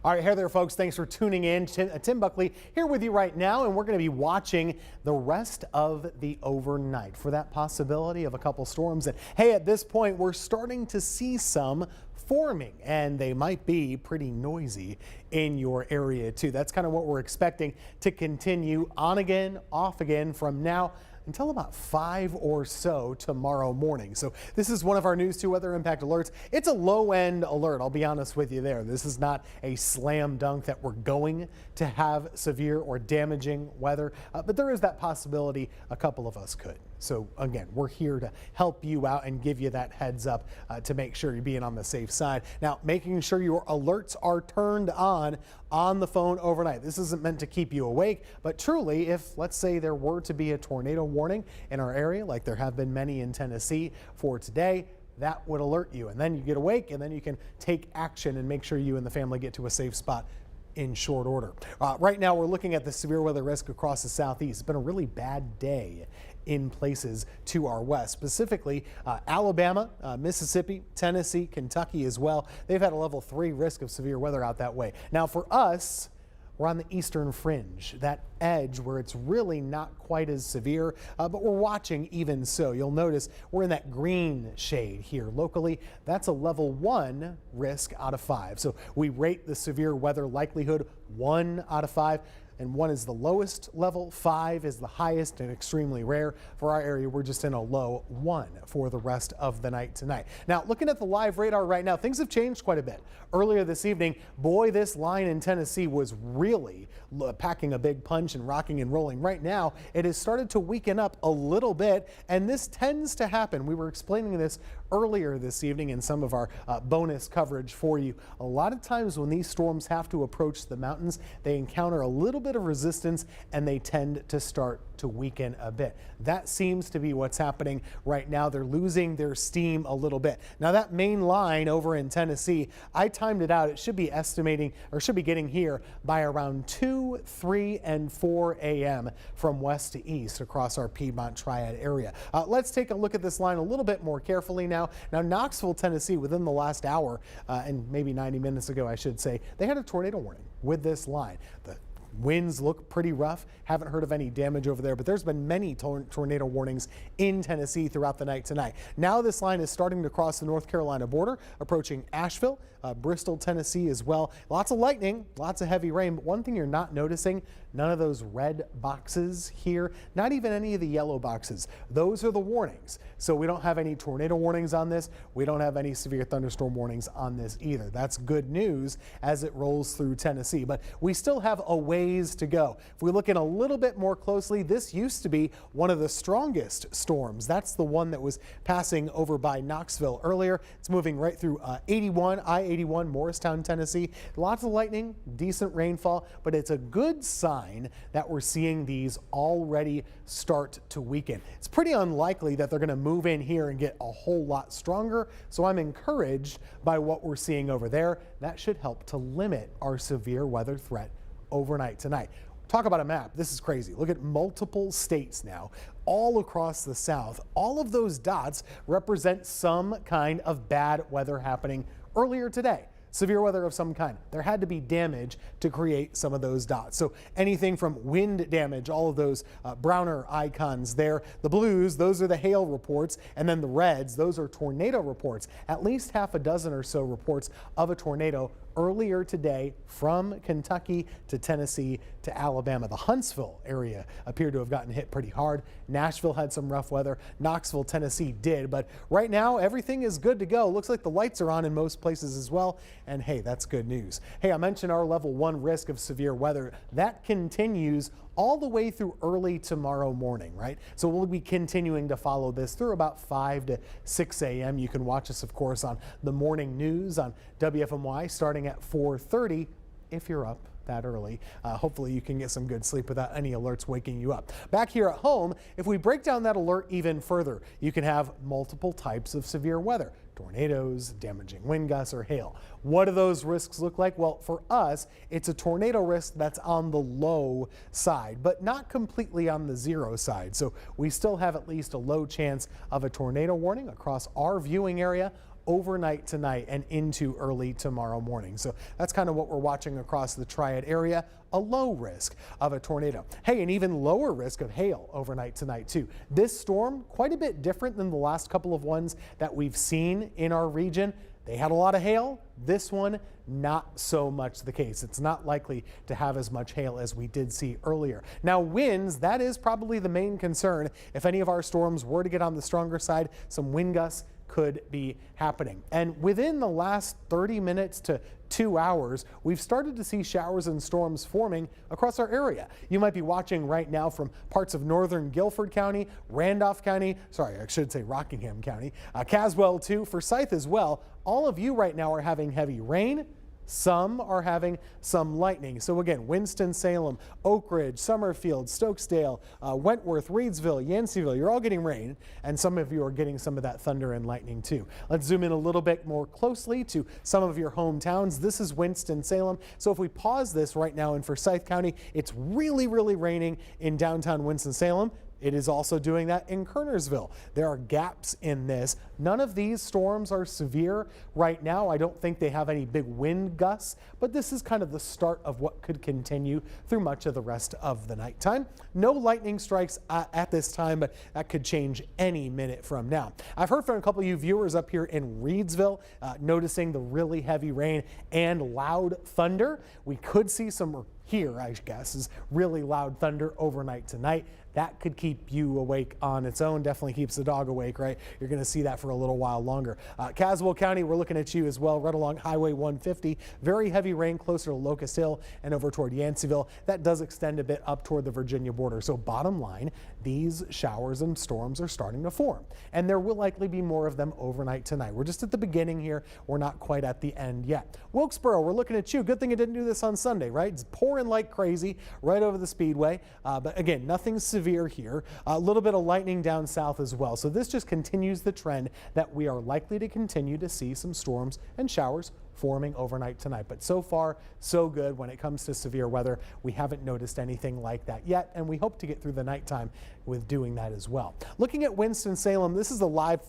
All right, hey there, folks. Thanks for tuning in. Tim Buckley here with you right now, and we're going to be watching the rest of the overnight for that possibility of a couple storms. And hey, at this point, we're starting to see some forming, and they might be pretty noisy in your area too. That's kind of what we're expecting to continue on again, off again from now until about 5 or so tomorrow morning. So this is one of our News 2 weather impact alerts. It's a low end alert. I'll be honest with you there. This is not a slam dunk that we're going to have severe or damaging weather, but there is that possibility a couple of us could. So again, we're here to help you out and give you that heads up to make sure you're being on the safe side. Now, making sure your alerts are turned on the phone overnight. This isn't meant to keep you awake, but truly, if let's say there were to be a tornado warning in our area, like there have been many in Tennessee for today, that would alert you. And then you get awake, and then you can take action and make sure you and the family get to a safe spot in short order. Right now, we're looking at the severe weather risk across the southeast. It's been a really bad day in places to our west, specifically Alabama, Mississippi, Tennessee, Kentucky as well. They've had a level 3 risk of severe weather out that way. Now for us, we're on the eastern fringe, that edge where it's really not quite as severe, but we're watching even so. You'll notice we're in that green shade here. Locally, that's a level 1 risk out of 5. So we rate the severe weather likelihood 1 out of 5. And 1 is the lowest level, 5 is the highest and extremely rare. For our area, we're just in a low 1 for the rest of the night tonight. Now, looking at the live radar right now, things have changed quite a bit. Earlier this evening, boy, this line in Tennessee was really packing a big punch and rocking and rolling. Right now, it has started to weaken up a little bit, and this tends to happen. We were explaining this earlier this evening in some of our bonus coverage for you. A lot of times when these storms have to approach the mountains, they encounter a little bit of resistance and they tend to start to weaken a bit. That seems to be what's happening right now. They're losing their steam a little bit. Now that main line over in Tennessee, I timed it out. It should be estimating or should be getting here by around 2, 3, and 4 a.m. from west to east across our Piedmont Triad area. Let's take a look at this line a little bit more carefully now. Now Knoxville, Tennessee, within the last hour and maybe 90 minutes ago, I should say, they had a tornado warning with this line. The winds look pretty rough. Haven't heard of any damage over there, but there's been many tornado warnings in Tennessee throughout the night tonight. Now this line is starting to cross the North Carolina border, approaching Asheville, Bristol, Tennessee as well. Lots of lightning, lots of heavy rain, but one thing you're not noticing, none of those red boxes here, not even any of the yellow boxes. Those are the warnings. So we don't have any tornado warnings on this. We don't have any severe thunderstorm warnings on this either. That's good news as it rolls through Tennessee, but we still have a ways to go. If we look in a little bit more closely, this used to be one of the strongest storms. That's the one that was passing over by Knoxville earlier. It's moving right through I-81, Morristown, Tennessee. Lots of lightning, decent rainfall, but it's a good sign that we're seeing these already start to weaken. It's pretty unlikely that they're going to move in here and get a whole lot stronger, so I'm encouraged by what we're seeing over there. That should help to limit our severe weather threat overnight tonight. Talk about a map. This is crazy. Look at multiple states now, all across the South. All of those dots represent some kind of bad weather happening earlier today. Severe weather of some kind. There had to be damage to create some of those dots. So anything from wind damage, all of those browner icons there. The blues, those are the hail reports, and then the reds, those are tornado reports. At least half a dozen or so reports of a tornado earlier today from Kentucky to Tennessee to Alabama. The Huntsville area appeared to have gotten hit pretty hard. Nashville had some rough weather. Knoxville, Tennessee did. But right now, everything is good to go. Looks like the lights are on in most places as well. And hey, that's good news. Hey, I mentioned our level 1 risk of severe weather. That continues all the way through early tomorrow morning, right? So we'll be continuing to follow this through about 5 to 6 a.m. You can watch us, of course, on the morning news on WFMY starting at 4:30 if you're up that early. Hopefully you can get some good sleep without any alerts waking you up. Back here at home, if we break down that alert even further, you can have multiple types of severe weather. Tornadoes, damaging wind gusts, or hail. What do those risks look like? Well, for us, it's a tornado risk that's on the low side, but not completely on the 0 side. So we still have at least a low chance of a tornado warning across our viewing area overnight tonight and into early tomorrow morning. So that's kind of what we're watching across the Triad area. A low risk of a tornado. Hey, an even lower risk of hail overnight tonight too. This storm, quite a bit different than the last couple of ones that we've seen in our region. They had a lot of hail. This one, not so much the case. It's not likely to have as much hail as we did see earlier. Now winds, that is probably the main concern. If any of our storms were to get on the stronger side, some wind gusts could be happening. And within the last 30 minutes to 2 hours, we've started to see showers and storms forming across our area. You might be watching right now from parts of northern Guilford County, Randolph County, sorry, I should say Rockingham County, Caswell too, Forsyth as well. All of you right now are having heavy rain. Some are having some lightning. So again, Winston-Salem, Oak Ridge, Summerfield, Stokesdale, Wentworth, Reedsville, Yanceyville, you're all getting rain, and some of you are getting some of that thunder and lightning too. Let's zoom in a little bit more closely to some of your hometowns. This is Winston-Salem. So if we pause this right now in Forsyth County, it's really, really raining in downtown Winston-Salem. It is also doing that in Kernersville. There are gaps in this. None of these storms are severe right now. I don't think they have any big wind gusts, but this is kind of the start of what could continue through much of the rest of the nighttime. No lightning strikes at this time, but that could change any minute from now. I've heard from a couple of you viewers up here in Reedsville noticing the really heavy rain and loud thunder. We could see some here, I guess, is really loud thunder overnight tonight. That could keep you awake on its own. Definitely keeps the dog awake, right? You're going to see that for a little while longer. Caswell County, we're looking at you as well, right along Highway 150. Very heavy rain closer to Locust Hill and over toward Yanceyville. That does extend a bit up toward the Virginia border. So bottom line, these showers and storms are starting to form, and there will likely be more of them overnight tonight. We're just at the beginning here. We're not quite at the end yet. Wilkesboro, we're looking at you. Good thing it didn't do this on Sunday, right? It's pouring like crazy right over the speedway. But again, nothing severe here. A little bit of lightning down south as well. So this just continues the trend that we are likely to continue to see some storms and showers forming overnight tonight. But so far, so good when it comes to severe weather. We haven't noticed anything like that yet, and we hope to get through the nighttime with doing that as well. Looking at Winston-Salem, this is the live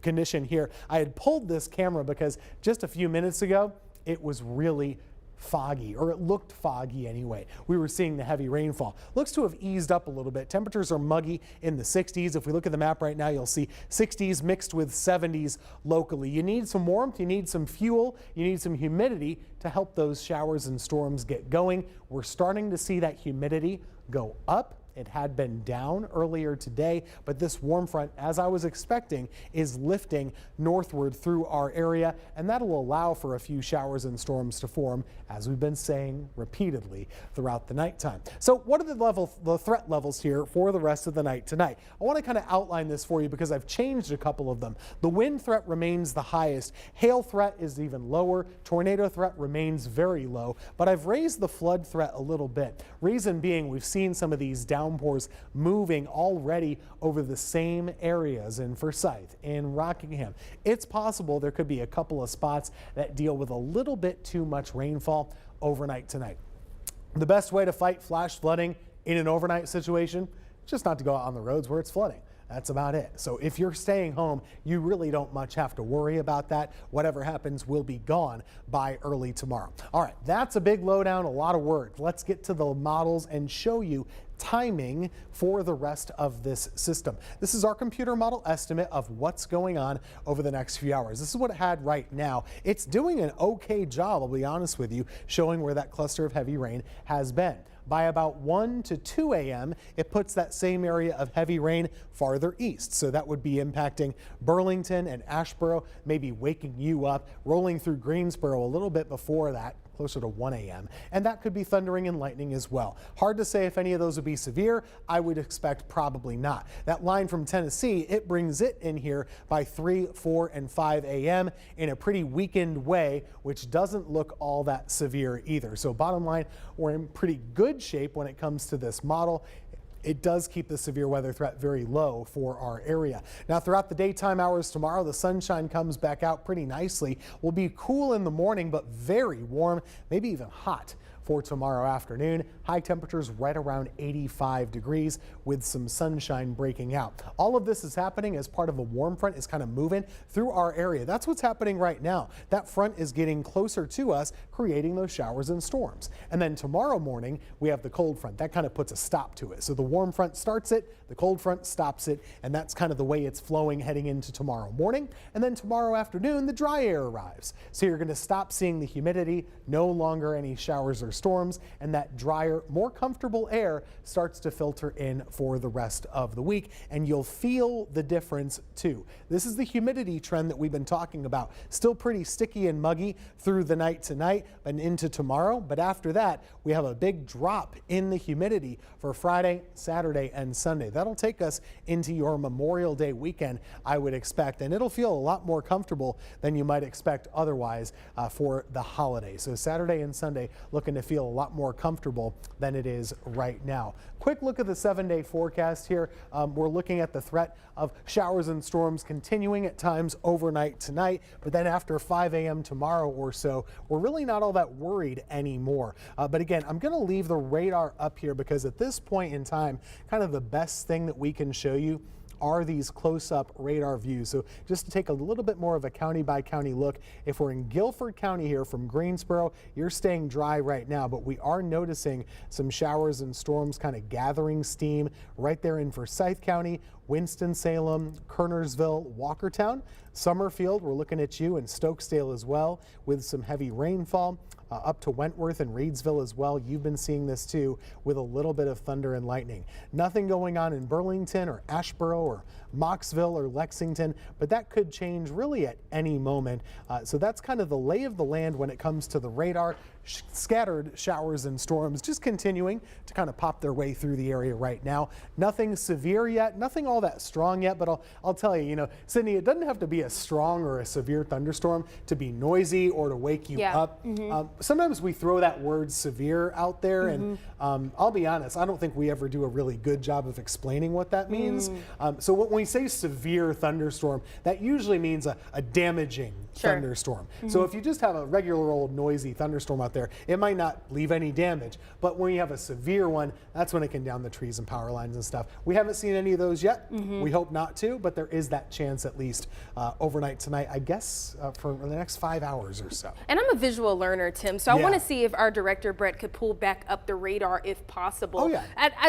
condition here. I had pulled this camera because just a few minutes ago, it was really foggy, or it looked foggy anyway. We were seeing the heavy rainfall. Looks to have eased up a little bit. Temperatures are muggy in the 60s. If we look at the map right now, you'll see 60s mixed with 70s locally. You need some warmth, you need some fuel, you need some humidity to help those showers and storms get going. We're starting to see that humidity go up. It had been down earlier today, but this warm front, as I was expecting, is lifting northward through our area, and that'll allow for a few showers and storms to form, as we've been saying repeatedly throughout the nighttime. So what are the threat levels here for the rest of the night tonight? I want to kind of outline this for you because I've changed a couple of them. The wind threat remains the highest. Hail threat is even lower. Tornado threat remains very low, but I've raised the flood threat a little bit. Reason being, we've seen some of these downpours moving already over the same areas in Forsyth, in Rockingham. It's possible there could be a couple of spots that deal with a little bit too much rainfall overnight tonight. The best way to fight flash flooding in an overnight situation, just not to go out on the roads where it's flooding. That's about it. So if you're staying home, you really don't much have to worry about that. Whatever happens will be gone by early tomorrow. All right, that's a big lowdown, a lot of words. Let's get to the models and show you timing for the rest of this system. This is our computer model estimate of what's going on over the next few hours. This is what it had right now. It's doing an okay job, I'll be honest with you, showing where that cluster of heavy rain has been. By about 1 to 2 a.m., it puts that same area of heavy rain farther east. So that would be impacting Burlington and Asheboro, maybe waking you up, rolling through Greensboro a little bit before that, closer to 1 a.m. And that could be thundering and lightning as well. Hard to say if any of those would be severe. I would expect probably not. That line from Tennessee, it brings it in here by 3, 4, and 5 a.m. in a pretty weakened way, which doesn't look all that severe either. So bottom line, we're in pretty good shape when it comes to this model. It does keep the severe weather threat very low for our area. Now, throughout the daytime hours tomorrow, the sunshine comes back out pretty nicely. We'll be cool in the morning, but very warm, maybe even hot for tomorrow afternoon. High temperatures right around 85 degrees with some sunshine breaking out. All of this is happening as part of a warm front is kind of moving through our area. That's what's happening right now. That front is getting closer to us, creating those showers and storms. And then tomorrow morning, we have the cold front. That kind of puts a stop to it. So the warm front starts it, the cold front stops it, and that's kind of the way it's flowing heading into tomorrow morning. And then tomorrow afternoon, the dry air arrives. So you're going to stop seeing the humidity, no longer any showers or storms, and that drier, more comfortable air starts to filter in for the rest of the week, and you'll feel the difference too. This is the humidity trend that we've been talking about. Still pretty sticky and muggy through the night tonight and into tomorrow, but after that, we have a big drop in the humidity for Friday, Saturday, and Sunday. That'll take us into your Memorial Day weekend, I would expect, and it'll feel a lot more comfortable than you might expect otherwise for the holiday. So Saturday and Sunday looking to feel a lot more comfortable than it is right now. Quick look at the 7-day forecast here. We're looking at the threat of showers and storms continuing at times overnight tonight, but then after 5 a.m. tomorrow or so, we're really not all that worried anymore. But again, I'm going to leave the radar up here because at this point in time, kind of the best thing that we can show you are these close-up radar views. So just to take a little bit more of a county by county look, if we're in Guilford County here from Greensboro, you're staying dry right now, but we are noticing some showers and storms kind of gathering steam right there in Forsyth County, Winston-Salem, Kernersville, Walkertown, Summerfield, we're looking at you, and Stokesdale as well with some heavy rainfall. Up to Wentworth and Reedsville as well. You've been seeing this too with a little bit of thunder and lightning. Nothing going on in Burlington or Asheboro or Moxville or Lexington, but that could change really at any moment. So that's kind of the lay of the land when it comes to the radar. Scattered showers and storms just continuing to kind of pop their way through the area right now. Nothing severe yet, nothing all that strong yet, but I'll tell you, Sydney, it doesn't have to be a strong or a severe thunderstorm to be noisy or to wake you up. Sometimes we throw that word severe out there, and I'll be honest, I don't think we ever do a really good job of explaining what that means. So when we say severe thunderstorm, that usually means a damaging thunderstorm. So if you just have a regular old noisy thunderstorm out there, it might not leave any damage. But when you have a severe one, that's when it can down the trees and power lines and stuff. We haven't seen any of those yet. We hope not to, but there is that chance at least overnight tonight, I guess, for the next 5 hours or so. And I'm a visual learner, Tim, so I want to see if our director, Brett, could pull back up the radar if possible. Oh, yeah.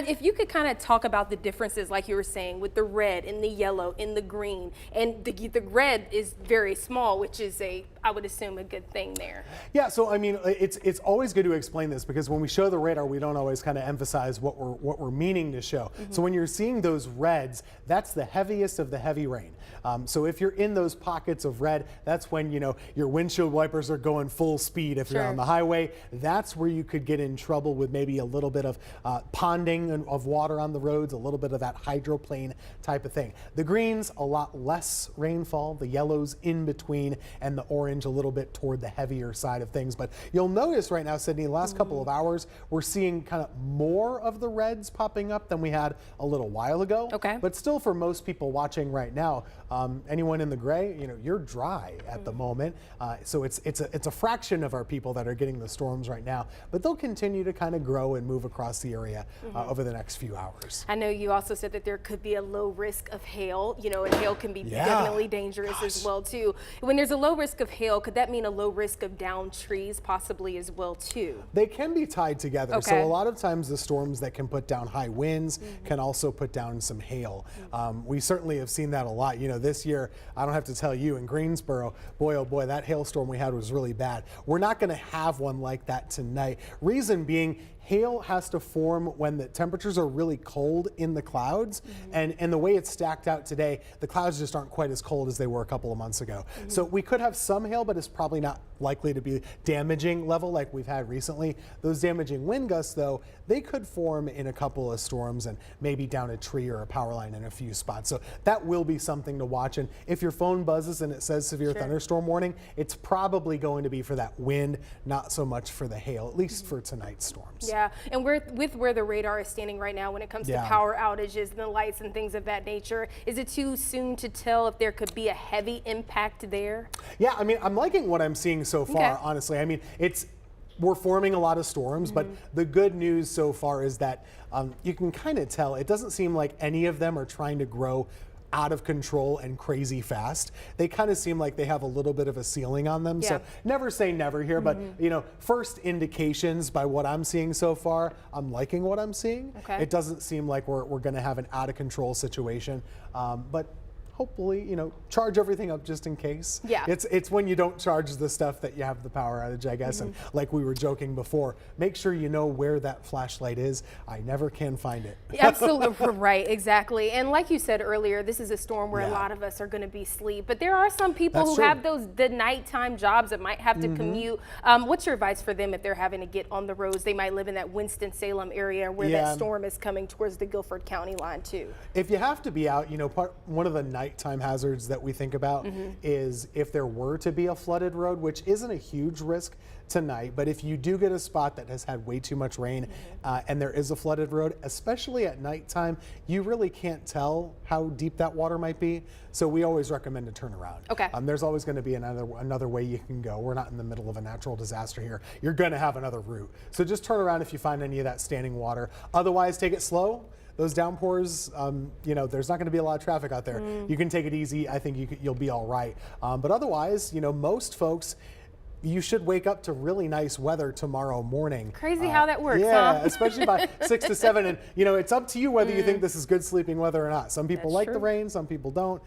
If you could kind of talk about the differences, like you were saying, with the red and the yellow and the green. And the red is very small, which is I would assume, a good thing there. Yeah, so I mean, it's always good to explain this because when we show the radar, we don't always kind of emphasize what we're meaning to show. So when you're seeing those reds, that's the heaviest of the heavy rain. So if you're in those pockets of red, that's when your windshield wipers are going full speed. If you're on the highway, that's where you could get in trouble with maybe a little bit of ponding of water on the roads, a little bit of that hydroplane type of thing. The greens, a lot less rainfall. The yellows in between, and the orange a little bit toward the heavier side of things. But you'll notice right now, Sydney, the last couple of hours, we're seeing kind of more of the reds popping up than we had a little while ago. Okay. But still, for most people watching right now, anyone in the gray, you're dry at the moment. So it's a fraction of our people that are getting the storms right now, but they'll continue to kind of grow and move across the area over the next few hours. I know you also said that there could be a low risk of hail, and hail can be definitely dangerous as well too. When there's a low risk of hail, could that mean a low risk of downed trees possibly as well too? They can be tied together. Okay. So a lot of times the storms that can put down high winds can also put down some hail. We certainly have seen that a lot. This year, I don't have to tell you, in Greensboro, boy, oh boy, that hailstorm we had was really bad. We're not going to have one like that tonight. Reason being, hail has to form when the temperatures are really cold in the clouds, and the way it's stacked out today, the clouds just aren't quite as cold as they were a couple of months ago. So we could have some hail, but it's probably not likely to be damaging level like we've had recently. Those damaging wind gusts, though, they could form in a couple of storms and maybe down a tree or a power line in a few spots. So that will be something to watch. And if your phone buzzes and it says severe thunderstorm warning, it's probably going to be for that wind, not so much for the hail, at least for tonight's storms. Yeah, and with where the radar is standing right now when it comes to power outages and the lights and things of that nature, is it too soon to tell if there could be a heavy impact there? Yeah, I mean, I'm liking what I'm seeing so far, honestly. I mean, we're forming a lot of storms, but the good news so far is that you can kind of tell it doesn't seem like any of them are trying to grow out of control and crazy fast. They kind of seem like they have a little bit of a ceiling on them. Yeah. So never say never here, but you know, first indications by what I'm seeing so far, I'm liking what I'm seeing. Okay. It doesn't seem like we're going to have an out of control situation, but hopefully, you know, charge everything up just in case. Yeah. It's when you don't charge the stuff that you have the power outage, I guess. And like we were joking before, make sure you know where that flashlight is. I never can find it. Absolutely right, exactly. And like you said earlier, this is a storm where a lot of us are going to be asleep, but there are some people That's who true. have the nighttime jobs that might have to commute. What's your advice for them if they're having to get on the roads? They might live in that Winston-Salem area where that storm is coming towards the Guilford County line too. If you have to be out, you know, one of the nighttime hazards that we think about is if there were to be a flooded road, which isn't a huge risk tonight, but if you do get a spot that has had way too much rain and there is a flooded road, especially at nighttime, you really can't tell how deep that water might be. So we always recommend to turn around. Okay. There's always going to be another way you can go. We're not in the middle of a natural disaster here. You're going to have another route. So just turn around if you find any of that standing water. Otherwise, take it slow. Those downpours, you know, there's not going to be a lot of traffic out there. You can take it easy. I think you'll be all right. But otherwise, you know, most folks, you should wake up to really nice weather tomorrow morning. Crazy how that works, yeah, huh? especially by 6 to 7. And, you know, it's up to you whether you think this is good sleeping weather or not. Some people like the rain, some people don't.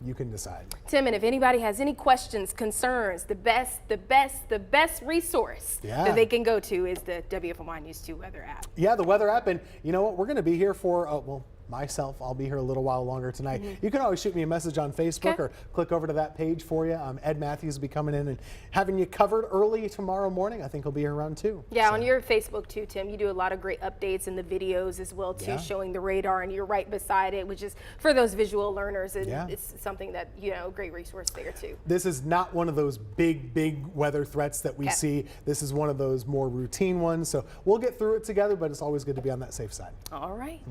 You can decide. Tim, and if anybody has any questions, concerns, the best resource that they can go to is the WFMY News 2 weather app. Yeah, the weather app. And you know what? We're going to be here for, well, myself, I'll be here a little while longer tonight. You can always shoot me a message on Facebook or click over to that page for you. Ed Matthews will be coming in and having you covered early tomorrow morning. I think he'll be here around 2. Yeah, on your Facebook too, Tim, you do a lot of great updates and the videos as well too, showing the radar, and you're right beside it, which is for those visual learners, and it's something that, you know, great resource there too. This is not one of those big weather threats that we see. This is one of those more routine ones. So we'll get through it together, but it's always good to be on that safe side. All right.